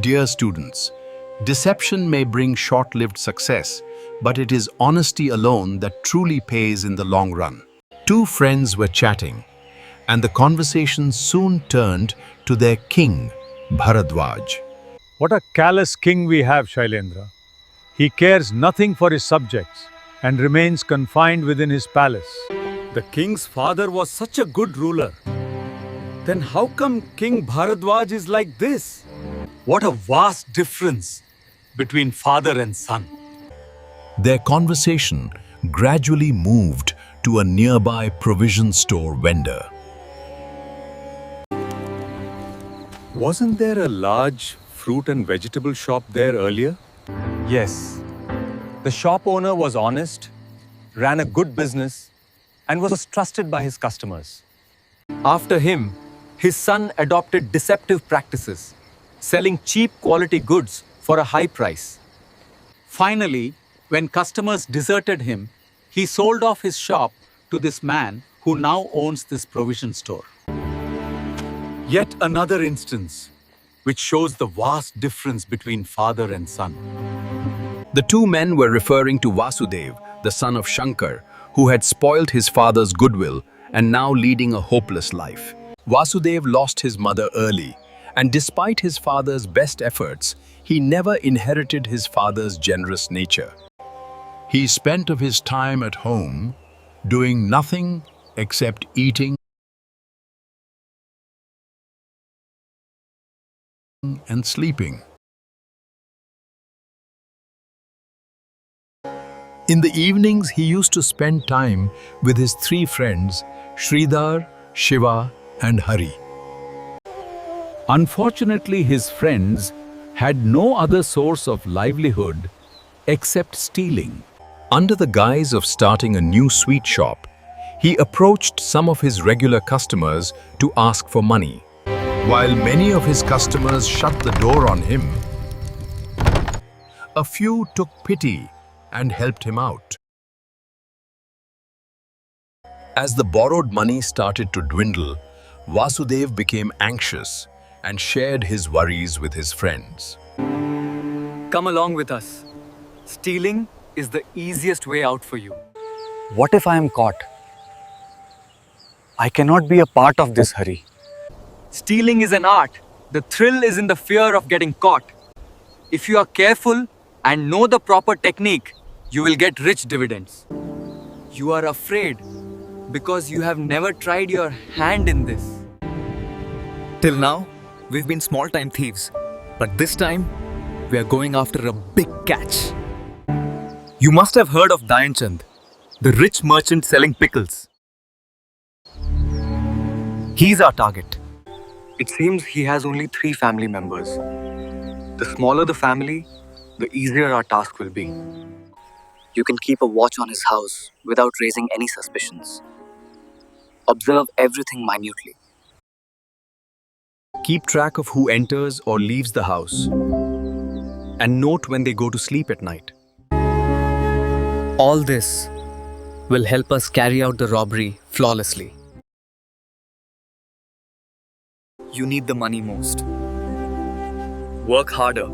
Dear students, deception may bring short-lived success, but it is honesty alone that truly pays in the long run. Two friends were chatting, and the conversation soon turned to their king, Bharadwaj. What a callous king we have, Shailendra. He cares nothing for his subjects and remains confined within his palace. The king's father was such a good ruler. Then how come King Bharadwaj is like this? What a vast difference between father and son. Their conversation gradually moved to a nearby provision store vendor. Wasn't there a large fruit and vegetable shop there earlier? Yes. The shop owner was honest, ran a good business, and was trusted by his customers. After him, his son adopted deceptive practices, selling cheap quality goods for a high price. Finally, when customers deserted him, he sold off his shop to this man who now owns this provision store. Yet another instance which shows the vast difference between father and son. The two men were referring to Vasudev, the son of Shankar, who had spoiled his father's goodwill and now leading a hopeless life. Vasudev lost his mother early, and despite his father's best efforts, he never inherited his father's generous nature. He spent of his time at home doing nothing except eating and sleeping. In the evenings, he used to spend time with his three friends, Sridhar, Shiva, and Hari. Unfortunately, his friends had no other source of livelihood except stealing. Under the guise of starting a new sweet shop, he approached some of his regular customers to ask for money. While many of his customers shut the door on him, a few took pity and helped him out. As the borrowed money started to dwindle, Vasudev became anxious and shared his worries with his friends. Come along with us. Stealing is the easiest way out for you. What if I am caught? I cannot be a part of this hurry. Stealing is an art. The thrill is in the fear of getting caught. If you are careful and know the proper technique, you will get rich dividends. You are afraid because you have never tried your hand in this. Till now, we've been small-time thieves. But this time, we are going after a big catch. You must have heard of Dayan Chand, the rich merchant selling pickles. He's our target. It seems he has only 3 family members. The smaller the family, the easier our task will be. You can keep a watch on his house without raising any suspicions. Observe everything minutely. Keep track of who enters or leaves the house. And note when they go to sleep at night. All this will help us carry out the robbery flawlessly. You need the money most. Work harder,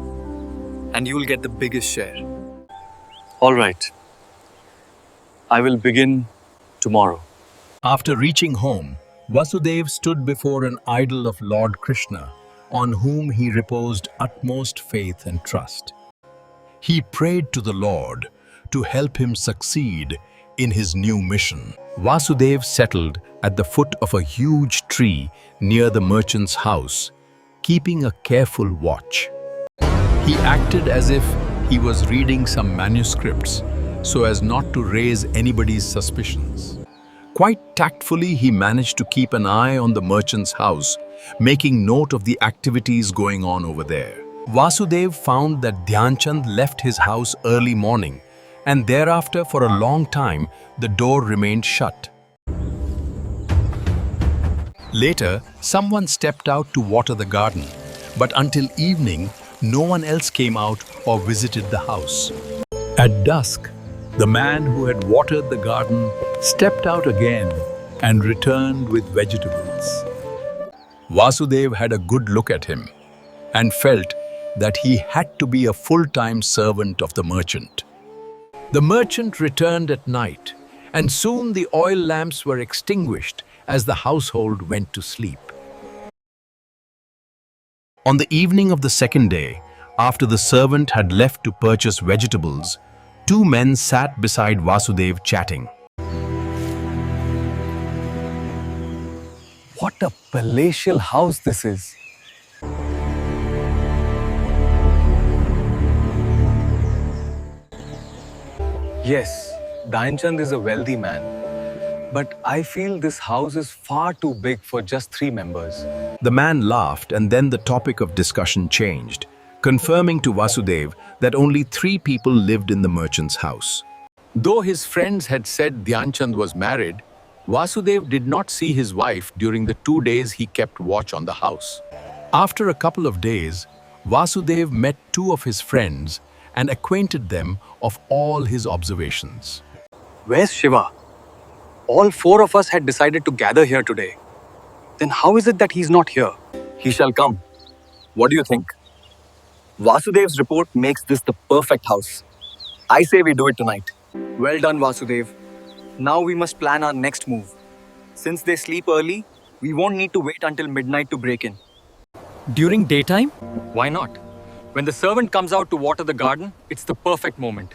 and you'll get the biggest share. All right. I will begin tomorrow. After reaching home, Vasudev stood before an idol of Lord Krishna, on whom he reposed utmost faith and trust. He prayed to the Lord to help him succeed in his new mission. Vasudev settled at the foot of a huge tree near the merchant's house, keeping a careful watch. He acted as if he was reading some manuscripts so as not to raise anybody's suspicions. Quite tactfully, he managed to keep an eye on the merchant's house, making note of the activities going on over there. Vasudev found that Dhyan Chand left his house early morning, and thereafter for a long time the door remained shut. Later, someone stepped out to water the garden, but until evening, no one else came out or visited the house. At dusk, the man who had watered the garden stepped out again and returned with vegetables. Vasudev had a good look at him and felt that he had to be a full-time servant of the merchant. The merchant returned at night, and soon the oil lamps were extinguished as the household went to sleep. On the evening of the second day, after the servant had left to purchase vegetables, two men sat beside Vasudev chatting. What a palatial house this is. Yes, Dayanchand is a wealthy man, but I feel this house is far too big for just 3 members. The man laughed, and then the topic of discussion changed, confirming to Vasudev that only 3 people lived in the merchant's house. Though his friends had said Dhyanchand was married, Vasudev did not see his wife during the 2 days he kept watch on the house. After a couple of days, Vasudev met 2 of his friends and acquainted them of all his observations. Where's Shiva? All 4 of us had decided to gather here today. Then how is it that he's not here? He shall come. What do you think? Vasudev's report makes this the perfect house. I say we do it tonight. Well done, Vasudev. Now we must plan our next move. Since they sleep early, we won't need to wait until midnight to break in. During daytime? Why not? When the servant comes out to water the garden, it's the perfect moment.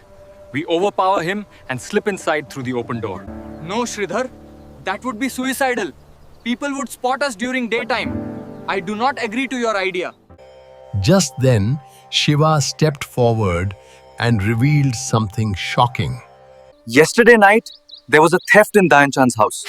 We overpower him and slip inside through the open door. No, Sridhar. That would be suicidal. People would spot us during daytime. I do not agree to your idea. Just then, Shiva stepped forward and revealed something shocking. Yesterday night, there was a theft in Dayanchand's house.